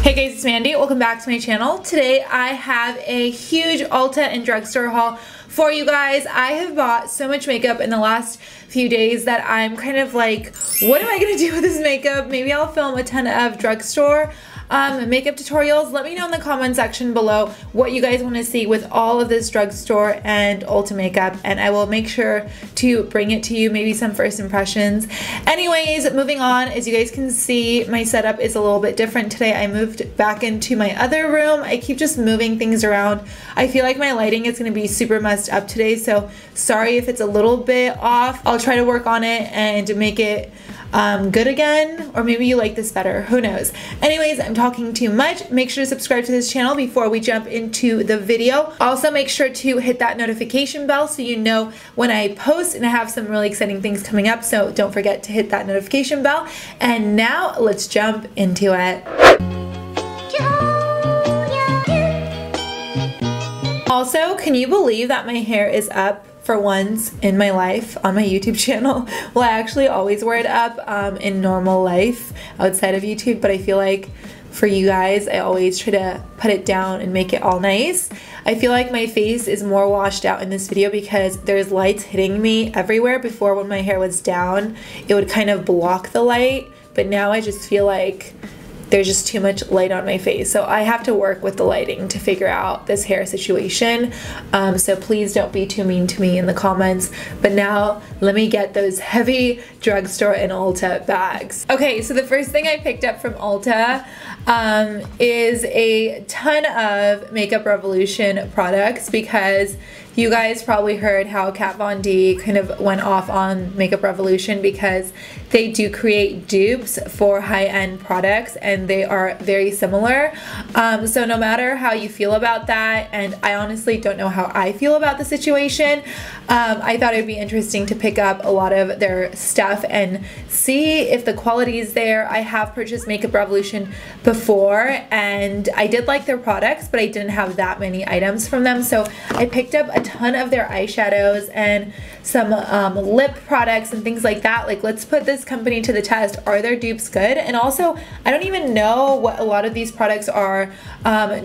Hey guys, it's Mandy. Welcome back to my channel. Today I have a huge Ulta and Drugstore haul for you guys. I have bought so much makeup in the last few days that I'm kind of like, what am I gonna do with this makeup? Maybe I'll film a ton of drugstore makeup tutorials. Let me know in the comment section below what you guys want to see with all of this drugstore and Ulta makeup, and I will make sure to bring it to you, maybe some first impressions. Anyways, moving on, as you guys can see, my setup is a little bit different today. I moved back into my other room. I keep just moving things around. I feel like my lighting is going to be super messed up today, so sorry if it's a little bit off. I'll try to work on it and make it good again, or maybe you like this better, who knows. Anyways, I'm talking too much. Make sure to subscribe to this channel before we jump into the video. Also make sure to hit that notification bell so you know when I post, and I have some really exciting things coming up, so don't forget to hit that notification bell. And now let's jump into it. Also, can you believe that my hair is up for once in my life on my YouTube channel? Well, I actually always wear it up in normal life outside of YouTube, but I feel like for you guys, I always try to put it down and make it all nice. I feel like my face is more washed out in this video because there's lights hitting me everywhere. Before, when my hair was down, it would kind of block the light, but now I just feel like there's just too much light on my face, so I have to work with the lighting to figure out this hair situation. So please don't be too mean to me in the comments. But now let me get those heavy drugstore and Ulta bags. Okay, so the first thing I picked up from Ulta is a ton of Makeup Revolution products, because you guys probably heard how Kat Von D kind of went off on Makeup Revolution because they do create dupes for high-end products, and they are very similar. So no matter how you feel about that, and I honestly don't know how I feel about the situation, I thought it'd be interesting to pick up a lot of their stuff and see if the quality is there. I have purchased Makeup Revolution before, and I did like their products, but I didn't have that many items from them, so I picked up a ton of their eyeshadows and some lip products and things like that. Like, let's put this company to the test. Are their dupes good? And also, I don't even know what a lot of these products are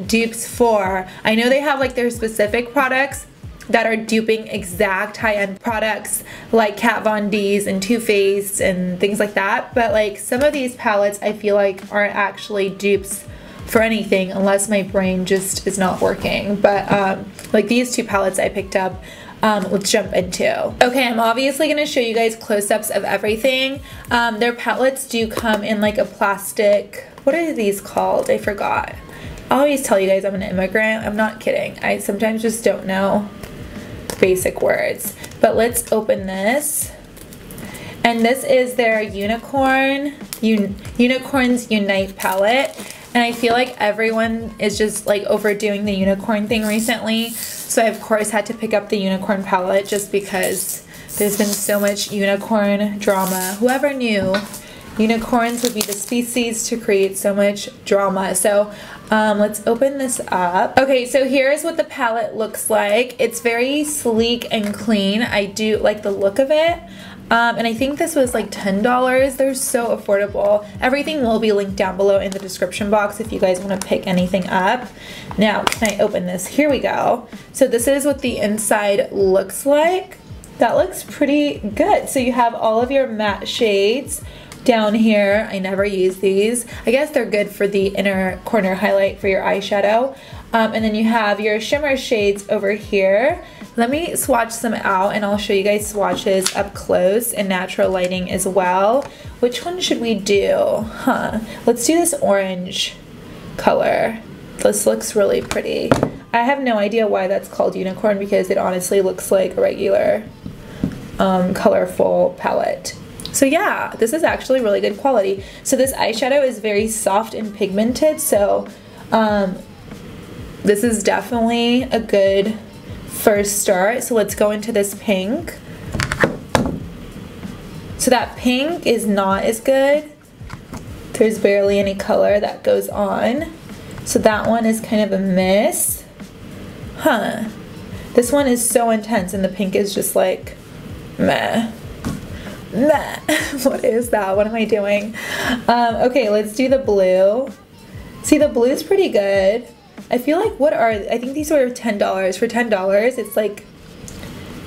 dupes for. I know they have like their specific products that are duping exact high-end products like Kat Von D's and Too Faced and things like that, but like some of these palettes I feel like aren't actually dupes for anything unless my brain just is not working. But like these two palettes I picked up, let's jump into. Okay, I'm obviously going to show you guys close-ups of everything. Their palettes do come in like a plastic, what are these called? I forgot. I always tell you guys I'm an immigrant. I'm not kidding. I sometimes just don't know basic words. But let's open this. And this is their Unicorns Unite palette. And I feel like everyone is just like overdoing the unicorn thing recently. So I of course had to pick up the unicorn palette just because there's been so much unicorn drama. Whoever knew unicorns would be the species to create so much drama. So let's open this up. Okay, so here's what the palette looks like. It's very sleek and clean. I do like the look of it. And I think this was like $10. They're so affordable. Everything will be linked down below in the description box if you guys want to pick anything up. Now, can I open this? Here we go. So this is what the inside looks like. That looks pretty good. So you have all of your matte shades down here. I never use these. I guess they're good for the inner corner highlight for your eyeshadow. And then you have your shimmer shades over here. Let me swatch some out and I'll show you guys swatches up close in natural lighting as well. Which one should we do? Let's do this orange color. This looks really pretty. I have no idea why that's called unicorn because it honestly looks like a regular colorful palette. So yeah, this is actually really good quality. So this eyeshadow is very soft and pigmented, so this is definitely a good first start. So let's go into this pink. So that pink is not as good. There's barely any color that goes on. So that one is kind of a miss. This one is so intense and the pink is just like meh. What is that? What am I doing? Okay, let's do the blue. See, the blue is pretty good. I feel like I think these were $10. For $10, it's like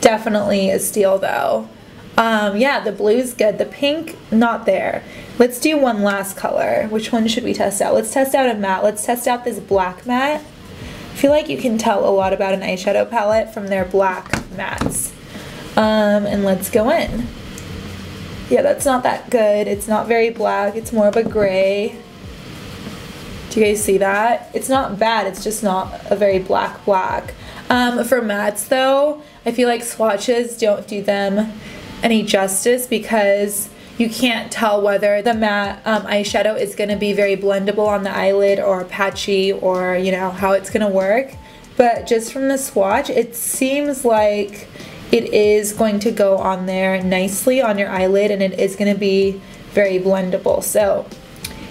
definitely a steal though. Yeah, the blue's good. The pink, not there. Let's do one last color. Which one should we test out? Let's test out a matte. Let's test out this black matte. I feel like you can tell a lot about an eyeshadow palette from their black mattes. And let's go in. Yeah, that's not that good. It's not very black. It's more of a gray. Do you guys see that? It's not bad. It's just not a very black. For mattes though, I feel like swatches don't do them any justice because you can't tell whether the matte eyeshadow is going to be very blendable on the eyelid or patchy, or you know how it's going to work. But just from the swatch, it seems like it is going to go on there nicely on your eyelid, and it is going to be very blendable. So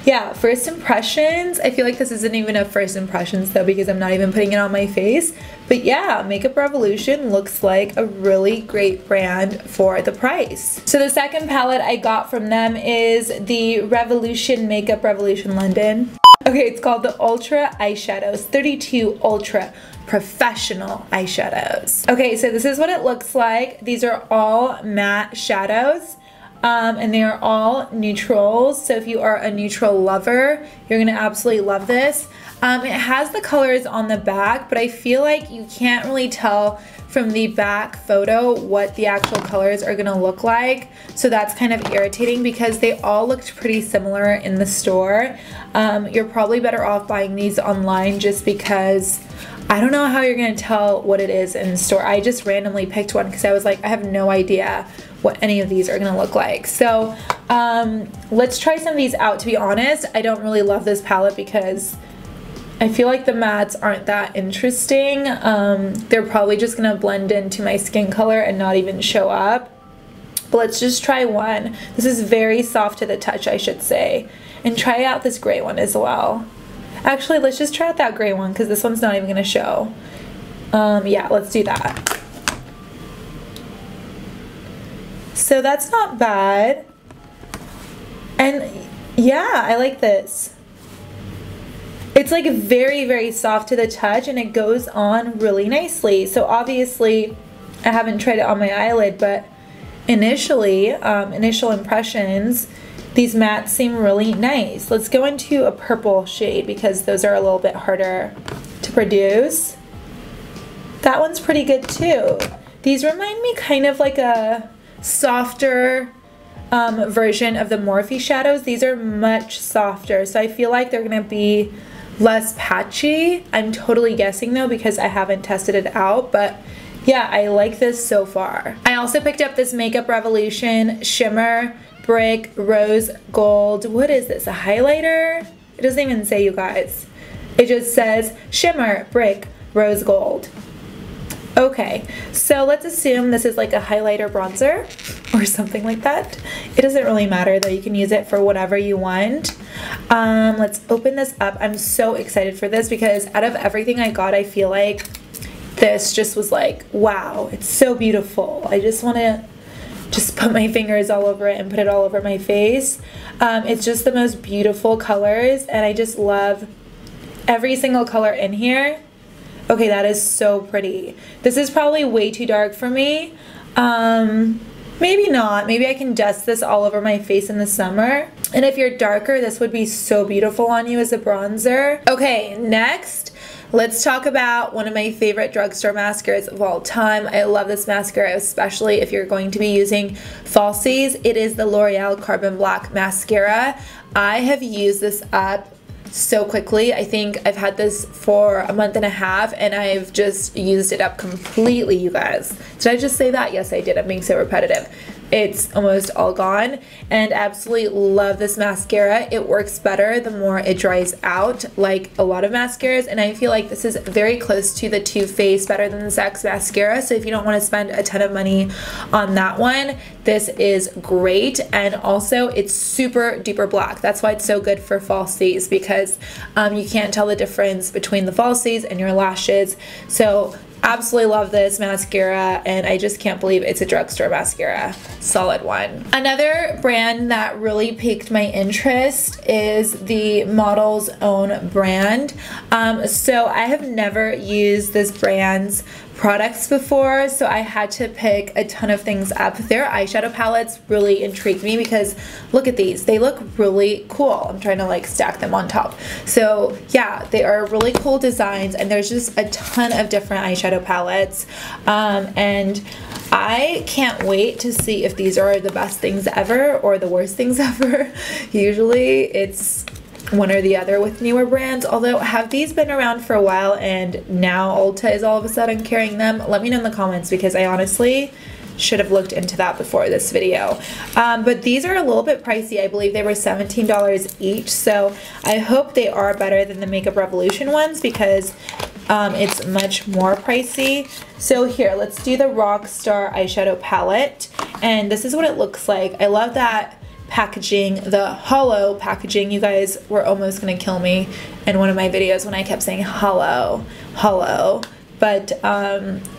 yeah, first impressions. I feel like this isn't even a first impressions though, because I'm not even putting it on my face. But yeah, Makeup Revolution looks like a really great brand for the price. So the second palette I got from them is the Revolution Makeup Revolution London. Okay, it's called the Ultra Eyeshadows, 32 Ultra Professional Eyeshadows. Okay, so this is what it looks like. These are all matte shadows. And they are all neutrals, so if you are a neutral lover, you're gonna absolutely love this. It has the colors on the back, but I feel like you can't really tell from the back photo what the actual colors are gonna look like, so that's kind of irritating because they all looked pretty similar in the store. You're probably better off buying these online just because I don't know how you're gonna tell what it is in the store. I just randomly picked one because I was like, I have no idea what any of these are gonna look like. So let's try some of these out. To be honest, I don't really love this palette because I feel like the mattes aren't that interesting. They're probably just gonna blend into my skin color and not even show up. But let's just try one. This is very soft to the touch, I should say. And try out this gray one as well. Actually, let's just try out that gray one because this one's not even gonna show. Yeah, let's do that. So that's not bad. And yeah, I like this. It's like very, very soft to the touch and it goes on really nicely. So obviously, I haven't tried it on my eyelid, but initially, initial impressions, these mattes seem really nice. Let's go into a purple shade because those are a little bit harder to produce. That one's pretty good too. These remind me kind of like a softer version of the Morphe shadows. These are much softer, so I feel like they're gonna be less patchy. I'm totally guessing though because I haven't tested it out, but yeah, I like this so far. I also picked up this Makeup Revolution Shimmer Brick Rose Gold. What is this, a highlighter? It doesn't even say, you guys. It just says Shimmer Brick Rose Gold. Okay, so let's assume this is like a highlighter bronzer or something like that. It doesn't really matter though, you can use it for whatever you want. Let's open this up. I'm so excited for this because out of everything I got, I feel like this just was like, wow, it's so beautiful. I just want to just put my fingers all over it and put it all over my face. It's just the most beautiful colors and I just love every single color in here. Okay, that is so pretty. This is probably way too dark for me. Maybe not. Maybe I can dust this all over my face in the summer. And if you're darker, this would be so beautiful on you as a bronzer. Okay, next, let's talk about one of my favorite drugstore mascaras of all time. I love this mascara, especially if you're going to be using falsies. It is the L'Oreal Carbon Black Mascara. I have used this up so quickly. I think I've had this for a month and a half and I've just used it up completely, you guys. Did I just say that? Yes, I did. I'm being so repetitive. It's almost all gone and absolutely love this mascara. It works better the more it dries out, like a lot of mascaras, and I feel like this is very close to the Too Faced Better Than Sex mascara, so if you don't want to spend a ton of money on that one, this is great. And also it's super duper black. That's why it's so good for falsies, because you can't tell the difference between the falsies and your lashes. So Absolutely love this mascara, and I just can't believe it's a drugstore mascara. Solid one. Another brand that really piqued my interest is the Model's Own brand. So I have never used this brand's products before, so I had to pick a ton of things up. Their eyeshadow palettes really intrigued me because look at these. They look really cool. I'm trying to like stack them on top. So yeah, they are really cool designs, and there's just a ton of different eyeshadow palettes. And I can't wait to see if these are the best things ever or the worst things ever. Usually it's one or the other with newer brands, although have these been around for a while and now Ulta is all of a sudden carrying them? Let me know in the comments, because I honestly should have looked into that before this video. But these are a little bit pricey. I believe they were $17 each, so I hope they are better than the Makeup Revolution ones, because it's much more pricey. So here, let's do the Rockstar eyeshadow palette, and this is what it looks like. I love that packaging, the hollow packaging. You guys were almost gonna kill me in one of my videos when I kept saying hollow. But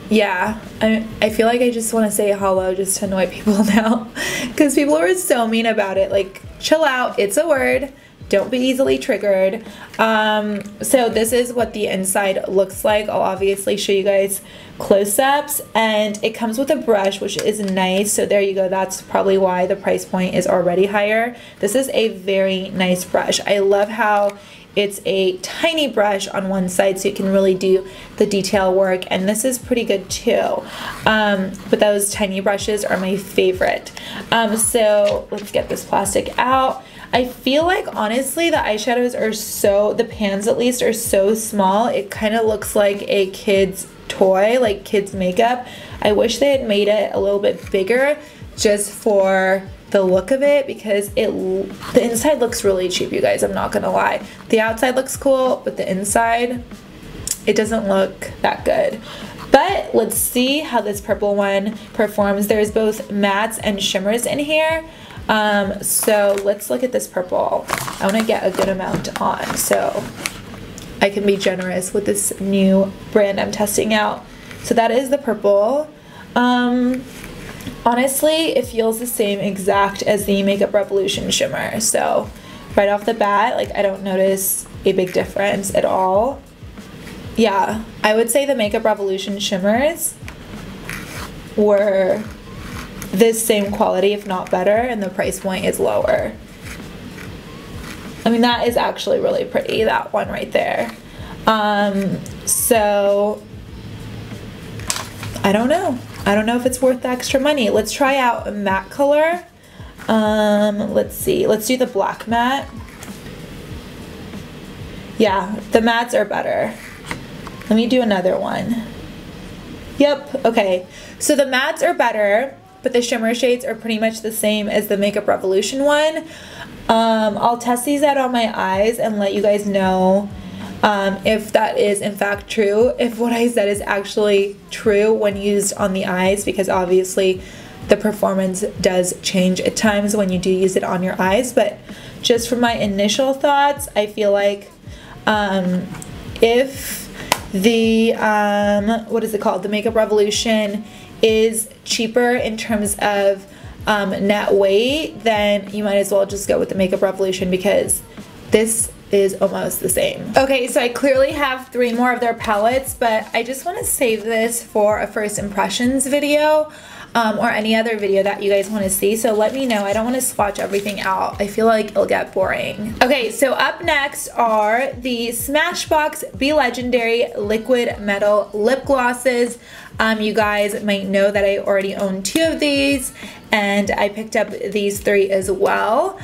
yeah, I feel like I just want to say hollow just to annoy people now, because people were so mean about it. Like, chill out, it's a word. Don't be easily triggered. So this is what the inside looks like. I'll obviously show you guys close-ups, and it comes with a brush, which is nice. So there you go. That's probably why the price point is already higher. This is a very nice brush. I love how it's a tiny brush on one side, so you can really do the detail work, and this is pretty good too. But those tiny brushes are my favorite. So let's get this plastic out. I feel like honestly the eyeshadows are so, the pans at least, are so small. It kind of looks like a kid's toy, like kids makeup. I wish they had made it a little bit bigger just for the look of it, because the inside looks really cheap, you guys. I'm not gonna lie. The outside looks cool, but the inside, it doesn't look that good. But let's see how this purple one performs. There's both mattes and shimmers in here. So let's look at this purple. I want to get a good amount on so I can be generous with this new brand I'm testing out. So that is the purple. Honestly, it feels the same exact as the Makeup Revolution shimmer. So right off the bat, like, I don't notice a big difference at all. Yeah, I would say the Makeup Revolution shimmers were this same quality, if not better, and the price point is lower. I mean, that is actually really pretty, that one right there. So I don't know. I don't know if it's worth the extra money. Let's try out a matte color. Let's see. Let's do the black matte. Yeah, the mattes are better. Let me do another one. Yep, okay. So the mattes are better, but the shimmer shades are pretty much the same as the Makeup Revolution one. I'll test these out on my eyes and let you guys know if that is in fact true, if what I said is actually true when used on the eyes, because obviously the performance does change at times when you do use it on your eyes. But just from my initial thoughts, I feel like if the, what is it called? The Makeup Revolution is cheaper in terms of net weight, then you might as well just go with the Makeup Revolution, because this is almost the same. Okay, so I clearly have 3 more of their palettes, but I just want to save this for a first impressions video. Or any other video that you guys want to see, so let me know. I don't want to swatch everything out. I feel like it'll get boring. Okay, so up next are the Smashbox Be Legendary Liquid Metal Lip Glosses. You guys might know that I already own 2 of these, and I picked up these 3 as well,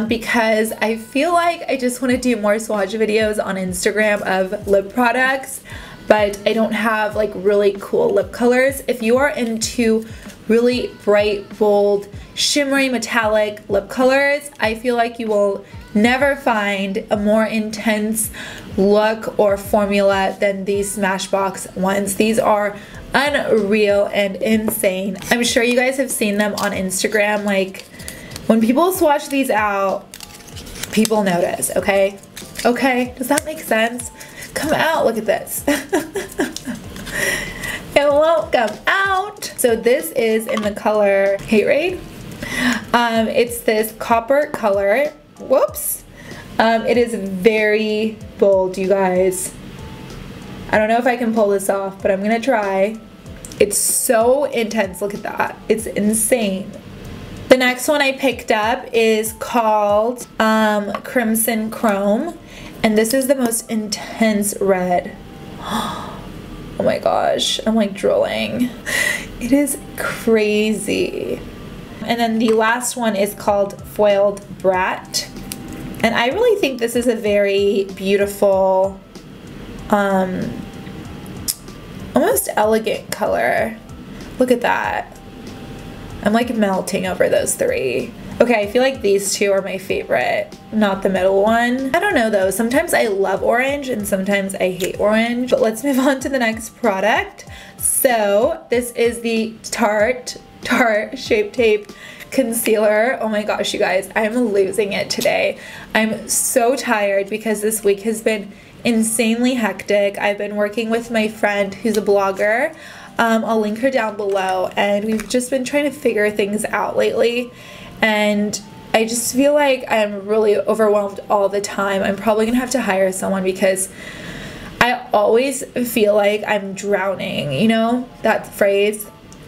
because I feel like I just want to do more swatch videos on Instagram of lip products, but I don't have like really cool lip colors. If you are into really bright, bold, shimmery, metallic lip colors, I feel like you will never find a more intense look or formula than these Smashbox ones. These are unreal and insane. I'm sure you guys have seen them on Instagram. Like, when people swatch these out, people notice, okay? Okay, does that make sense? Come out, look at this. it won't come out. So this is in the color Haterade. It's this copper color. Whoops. It is very bold, you guys. I don't know if I can pull this off, but I'm gonna try. It's so intense, look at that. It's insane. The next one I picked up is called Crimson Chrome, and this is the most intense red. Oh my gosh, I'm like drooling. It is crazy. And then the last one is called Foiled Brat. And I really think this is a very beautiful, almost elegant color. Look at that. I'm like melting over those three. Okay, I feel like these two are my favorite, not the middle one. I don't know though, sometimes I love orange and sometimes I hate orange. But let's move on to the next product. So this is the Tarte Shape Tape Concealer. Oh my gosh, you guys, I'm losing it today. I'm so tired because this week has been insanely hectic. I've been working with my friend who's a blogger. I'll link her down below, and we've just been trying to figure things out lately. And I just feel like I'm really overwhelmed all the time. I'm probably gonna have to hire someone because I always feel like I'm drowning. You know that phrase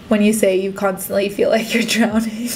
when you say you constantly feel like you're drowning?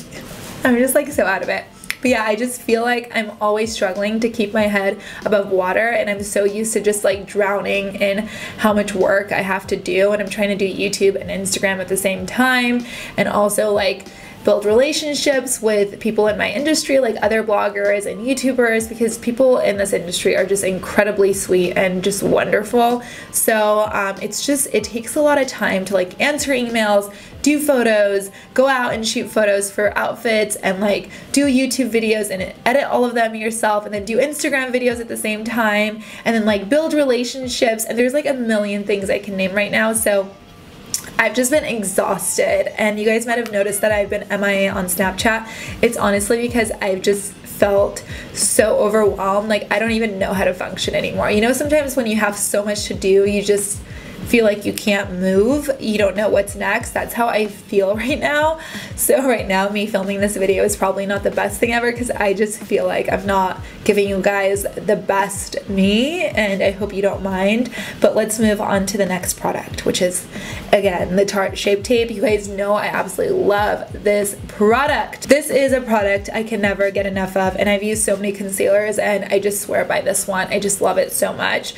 I'm just like so out of it. But yeah, I just feel like I'm always struggling to keep my head above water, and I'm so used to just like drowning in how much work I have to do, and I'm trying to do YouTube and Instagram at the same time, and also like build relationships with people in my industry, like other bloggers and YouTubers, because people in this industry are just incredibly sweet and just wonderful. So it takes a lot of time to like answer emails, do photos, go out and shoot photos for outfits, and like do YouTube videos and edit all of them yourself, and then do Instagram videos at the same time, and then like build relationships, and there's like a million things I can name right now. So I've just been exhausted, and you guys might have noticed that I've been MIA on Snapchat. It's honestly because I've just felt so overwhelmed, like I don't even know how to function anymore. You know, sometimes when you have so much to do, you just feel like you can't move, you don't know what's next. That's how I feel right now. So right now, me filming this video is probably not the best thing ever, because I just feel like I'm not giving you guys the best me, and I hope you don't mind. But let's move on to the next product, which is again the Tarte Shape Tape. You guys know I absolutely love this product. This is a product I can never get enough of, and I've used so many concealers, and I just swear by this one. I just love it so much.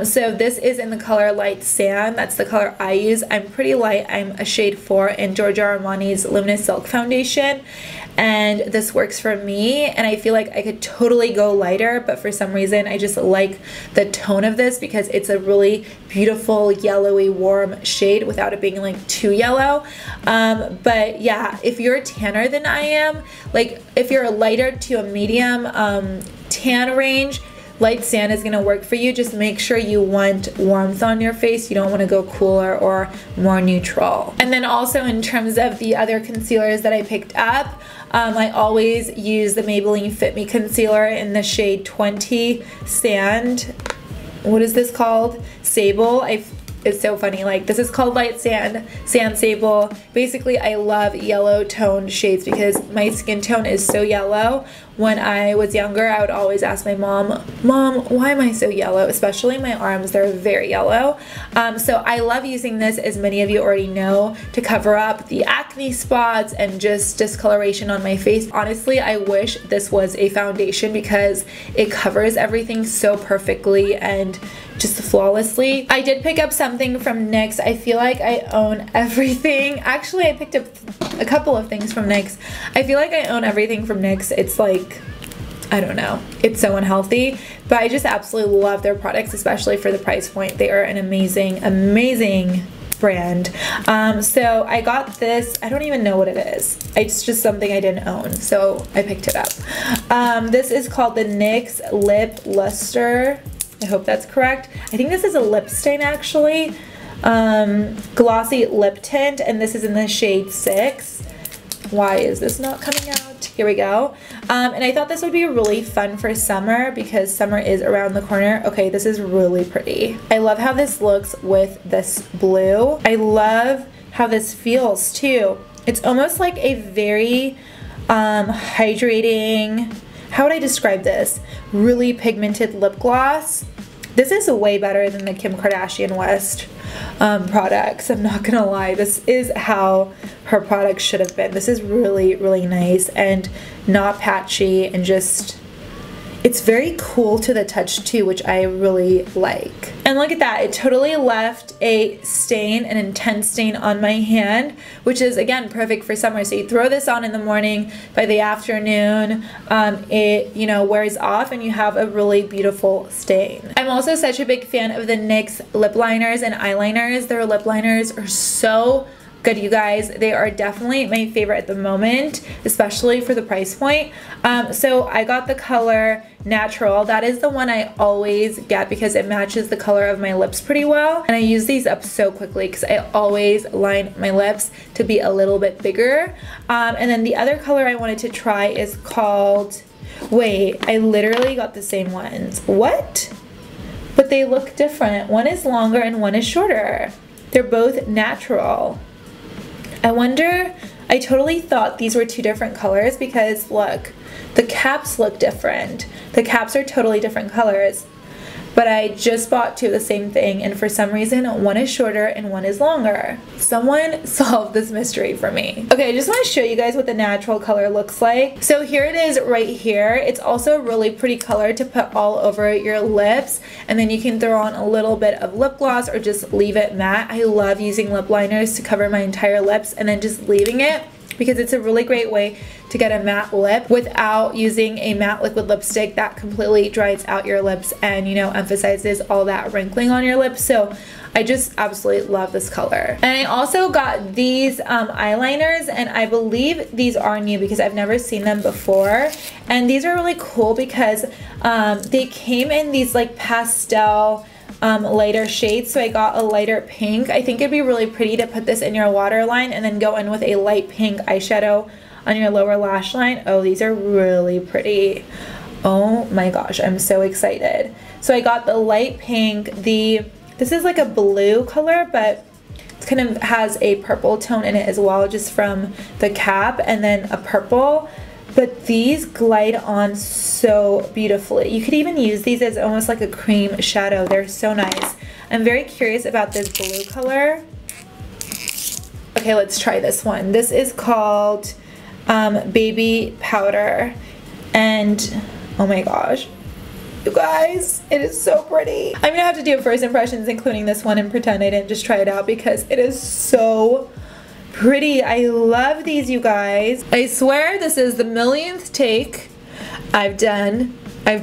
So this is in the color Light Sand. That's the color I use. I'm pretty light. I'm a shade 4 in Giorgio Armani's Luminous Silk Foundation, and this works for me, and I feel like I could totally go lighter, but for some reason I just like the tone of this because it's a really beautiful yellowy warm shade without it being like too yellow. But yeah, if you're tanner than I am, like if you're a lighter to a medium tan range, Light Sand is going to work for you. Just make sure you want warmth on your face. You don't want to go cooler or more neutral. And then also in terms of the other concealers that I picked up, I always use the Maybelline Fit Me concealer in the shade 20 Sand. What is this called? Sable. It's so funny, like this is called Light Sand, Sand Sable. Basically, I love yellow toned shades because my skin tone is so yellow. When I was younger, I would always ask my mom, why am I so yellow? Especially my arms, they're very yellow. So I love using this, as many of you already know, to cover up the acne spots and just discoloration on my face. Honestly, I wish this was a foundation because it covers everything so perfectly and just flawlessly. I did pick up something from NYX. I feel like I own everything. Actually, I picked up a couple of things from NYX. I feel like I own everything from NYX. It's like, I don't know, it's so unhealthy, but I just absolutely love their products, especially for the price point. They are an amazing, amazing brand. So I got this, I don't even know what it is. It's just something I didn't own, so I picked it up. This is called the NYX Lip Luster. I hope that's correct. I think this is a lip stain actually. Glossy lip tint, and this is in the shade 6. Why is this not coming out? Here we go. And I thought this would be really fun for summer because summer is around the corner. Okay, this is really pretty. I love how this looks with this blue. I love how this feels too. It's almost like a very hydrating, how would I describe this? Really pigmented lip gloss. This is way better than the Kim Kardashian West products. I'm not gonna lie. This is how her products should have been. This is really, really nice and not patchy, and just, it's very cool to the touch too, which I really like. And look at that, it totally left a stain, an intense stain on my hand, which is again perfect for summer. So you throw this on in the morning, by the afternoon it, you know, wears off and you have a really beautiful stain. I'm also such a big fan of the NYX lip liners and eyeliners. Their lip liners are so good, you guys. They are definitely my favorite at the moment, especially for the price point. So I got the color Natural. That is the one I always get because it matches the color of my lips pretty well, and I use these up so quickly because I always line my lips to be a little bit bigger. And then the other color I wanted to try is called, wait, I literally got the same ones. What? But they look different. One is longer and one is shorter. They're both natural. I wonder, I totally thought these were two different colors because look, the caps look different. The caps are totally different colors, but I just bought two of the same thing, and for some reason one is shorter and one is longer. Someone solve this mystery for me. Okay, I just want to show you guys what the natural color looks like. So here it is right here. It's also a really pretty color to put all over your lips, and then you can throw on a little bit of lip gloss or just leave it matte. I love using lip liners to cover my entire lips and then just leaving it, because it's a really great way to get a matte lip without using a matte liquid lipstick that completely dries out your lips and, you know, emphasizes all that wrinkling on your lips. So I just absolutely love this color. And I also got these eyeliners, and I believe these are new because I've never seen them before. And these are really cool because they came in these like pastel lighter shades. So I got a lighter pink. I think it'd be really pretty to put this in your waterline and then go in with a light pink eyeshadow on your lower lash line. Oh, these are really pretty. Oh my gosh, I'm so excited. So I got the light pink. This is like a blue color, but it kind of has a purple tone in it as well, just from the cap, and then a purple. But these glide on so beautifully. You could even use these as almost like a cream shadow. They're so nice. I'm very curious about this blue color. Okay, let's try this one. This is called Baby Powder. And oh my gosh, you guys, it is so pretty. I'm gonna have to do first impressions including this one and pretend I didn't just try it out because it is so pretty. I love these, you guys. I swear this is the millionth take I've done, I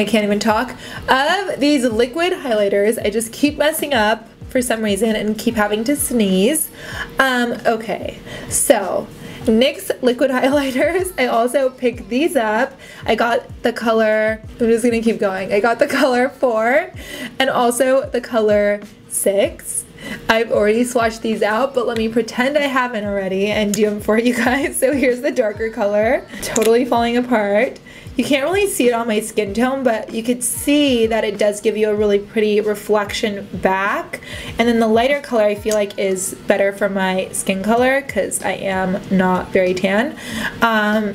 can't even talk, of these liquid highlighters. I just keep messing up for some reason and keep having to sneeze. Okay, so NYX liquid highlighters. I also picked these up. I got the color, I'm just gonna keep going. I got the color 4 and also the color 6. I've already swatched these out, but let me pretend I haven't already and do them for you guys. So here's the darker color, totally falling apart. You can't really see it on my skin tone, but you could see that it does give you a really pretty reflection back. And then the lighter color I feel like is better for my skin color because I am not very tan.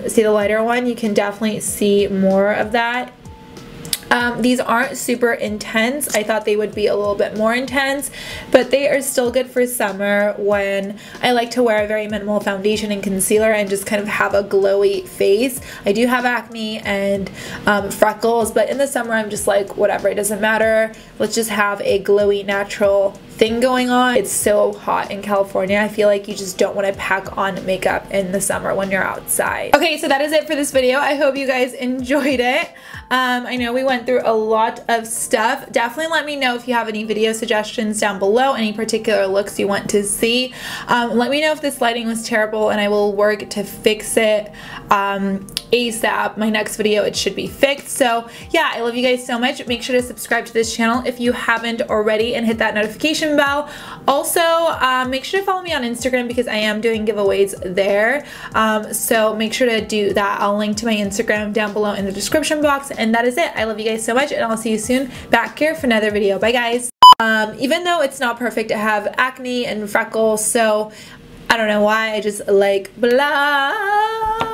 See the lighter one, you can definitely see more of that. These aren't super intense. I thought they would be a little bit more intense, but they are still good for summer when I like to wear a very minimal foundation and concealer and just kind of have a glowy face. I do have acne and freckles, but in the summer I'm just like, whatever, it doesn't matter. Let's just have a glowy natural thing going on. It's so hot in California. I feel like you just don't want to pack on makeup in the summer when you're outside. Okay, so that is it for this video. I hope you guys enjoyed it. I know we went through a lot of stuff. Definitely let me know if you have any video suggestions down below, any particular looks you want to see. Let me know if this lighting was terrible and I will work to fix it ASAP. My next video, it should be fixed. So yeah, I love you guys so much. Make sure to subscribe to this channel if you haven't already and hit that notification description box. Also, make sure to follow me on Instagram because I am doing giveaways there. So make sure to do that. I'll link to my Instagram down below in the description box. And that is it. I love you guys so much, and I'll see you soon back here for another video. Bye, guys. Even though it's not perfect, I have acne and freckles, so I don't know why, I just like blah.